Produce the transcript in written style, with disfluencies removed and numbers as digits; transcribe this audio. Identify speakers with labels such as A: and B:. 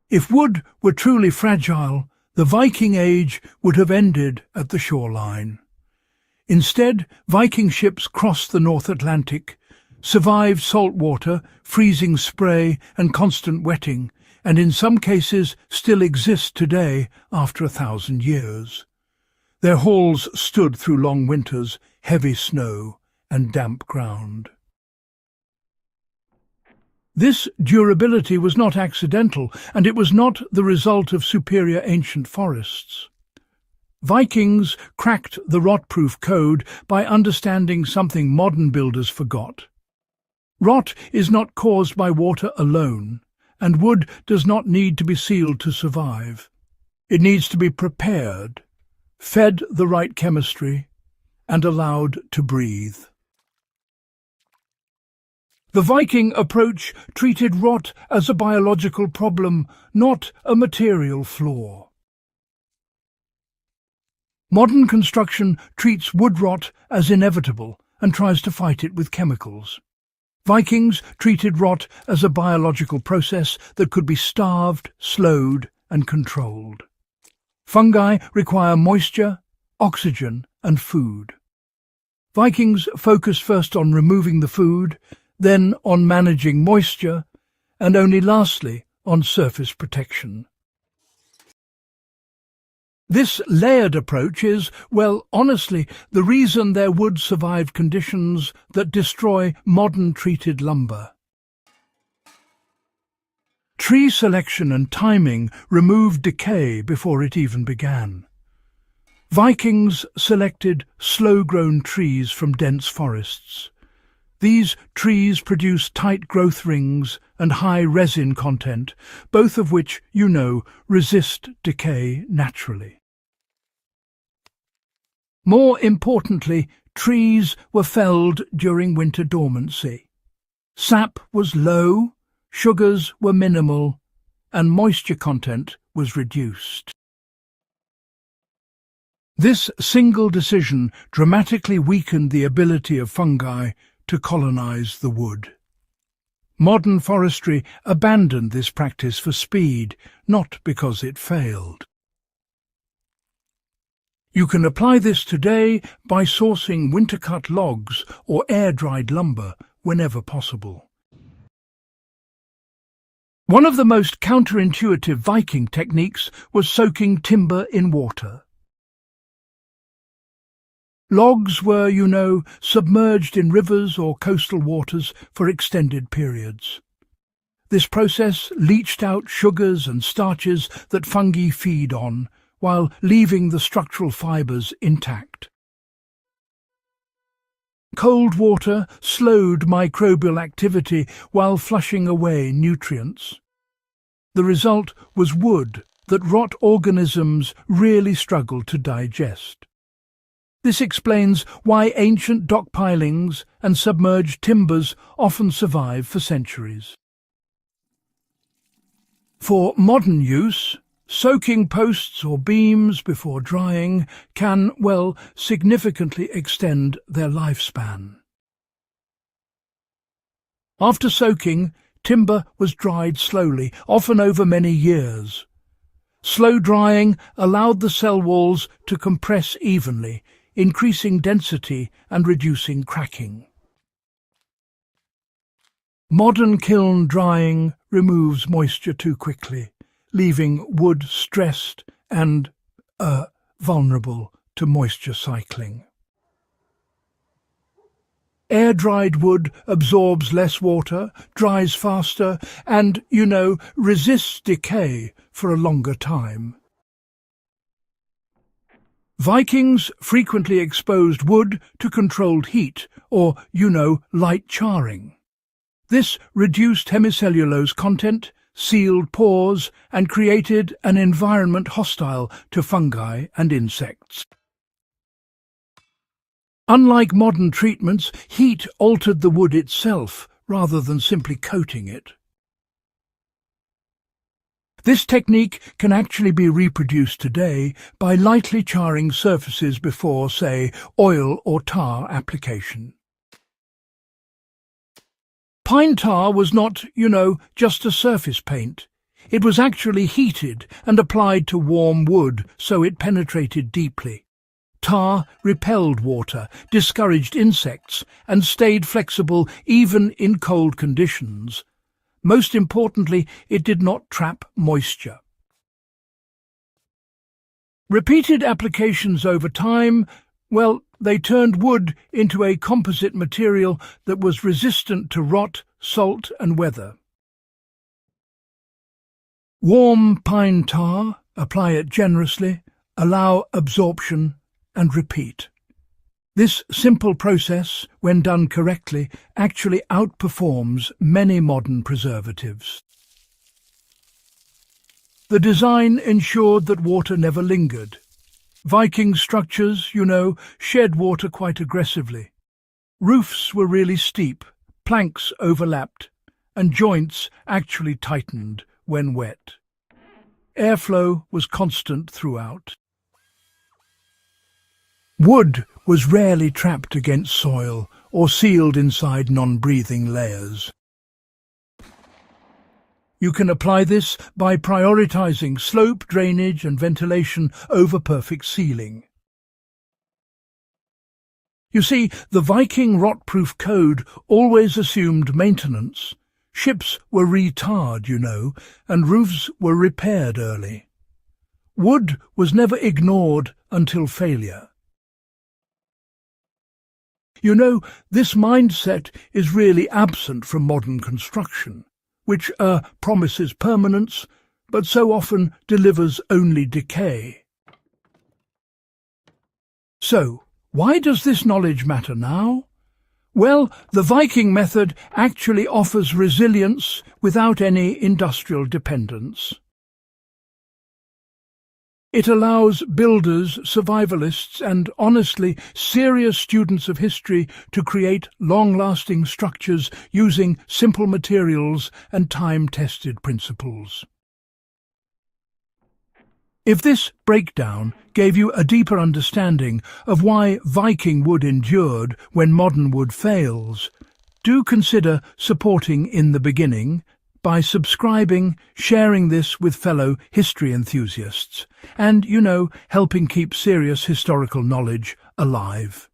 A: If wood were truly fragile, the Viking Age would have ended at the shoreline. Instead, Viking ships crossed the North Atlantic, survived salt water, freezing spray and constant wetting, and in some cases still exist today after 1,000 years. Their hulls stood through long winters, heavy snow and damp ground. This durability was not accidental, and it was not the result of superior ancient forests. Vikings cracked the rot-proof code by understanding something modern builders forgot. Rot is not caused by water alone, and wood does not need to be sealed to survive. It needs to be prepared, fed the right chemistry, and allowed to breathe. The Viking approach treated rot as a biological problem, not a material flaw. Modern construction treats wood rot as inevitable and tries to fight it with chemicals. Vikings treated rot as a biological process that could be starved, slowed, and controlled. Fungi require moisture, oxygen, and food. Vikings focused first on removing the food, then on managing moisture, and only lastly on surface protection. This layered approach is, well, honestly, the reason their wood survived conditions that destroy modern treated lumber. Tree selection and timing removed decay before it even began. Vikings selected slow-grown trees from dense forests. These trees produce tight growth rings and high resin content, both of which, resist decay naturally. More importantly, trees were felled during winter dormancy. Sap was low, sugars were minimal, and moisture content was reduced. This single decision dramatically weakened the ability of fungi to colonize the wood. Modern forestry abandoned this practice for speed, not because it failed. You can apply this today by sourcing winter-cut logs or air-dried lumber whenever possible. One of the most counterintuitive Viking techniques was soaking timber in water. Logs were, submerged in rivers or coastal waters for extended periods. This process leached out sugars and starches that fungi feed on, while leaving the structural fibers intact. Cold water slowed microbial activity while flushing away nutrients. The result was wood that rot organisms really struggled to digest. This explains why ancient dock pilings and submerged timbers often survive for centuries. For modern use, soaking posts or beams before drying can, significantly extend their lifespan. After soaking, timber was dried slowly, often over many years. Slow drying allowed the cell walls to compress evenly, increasing density and reducing cracking. Modern kiln drying removes moisture too quickly, leaving wood stressed and vulnerable to moisture cycling. Air-dried wood absorbs less water, dries faster, and, resists decay for a longer time. Vikings frequently exposed wood to controlled heat, or, light charring. This reduced hemicellulose content, sealed pores, and created an environment hostile to fungi and insects. Unlike modern treatments, heat altered the wood itself rather than simply coating it. This technique can actually be reproduced today by lightly charring surfaces before, say, oil or tar application. Pine tar was not, just a surface paint. It was actually heated and applied to warm wood so it penetrated deeply. Tar repelled water, discouraged insects, and stayed flexible even in cold conditions. Most importantly, it did not trap moisture. Repeated applications over time, well, they turned wood into a composite material that was resistant to rot, salt, and weather. Warm pine tar, apply it generously, allow absorption, and repeat. This simple process, when done correctly, actually outperforms many modern preservatives. The design ensured that water never lingered. Viking structures, shed water quite aggressively. Roofs were really steep, planks overlapped, and joints actually tightened when wet. Airflow was constant throughout. Wood was rarely trapped against soil or sealed inside non-breathing layers. You can apply this by prioritizing slope, drainage and ventilation over perfect sealing. You see, the Viking rot-proof code always assumed maintenance. Ships were re-tarred, and roofs were repaired early. Wood was never ignored until failure. This mindset is really absent from modern construction, which promises permanence, but so often delivers only decay. So, why does this knowledge matter now? Well, the Viking method actually offers resilience without any industrial dependence. It allows builders, survivalists, and honestly serious students of history to create long-lasting structures using simple materials and time-tested principles. If this breakdown gave you a deeper understanding of why Viking wood endured when modern wood fails, do consider supporting In the Beginning by subscribing, sharing this with fellow history enthusiasts, and, helping keep serious historical knowledge alive.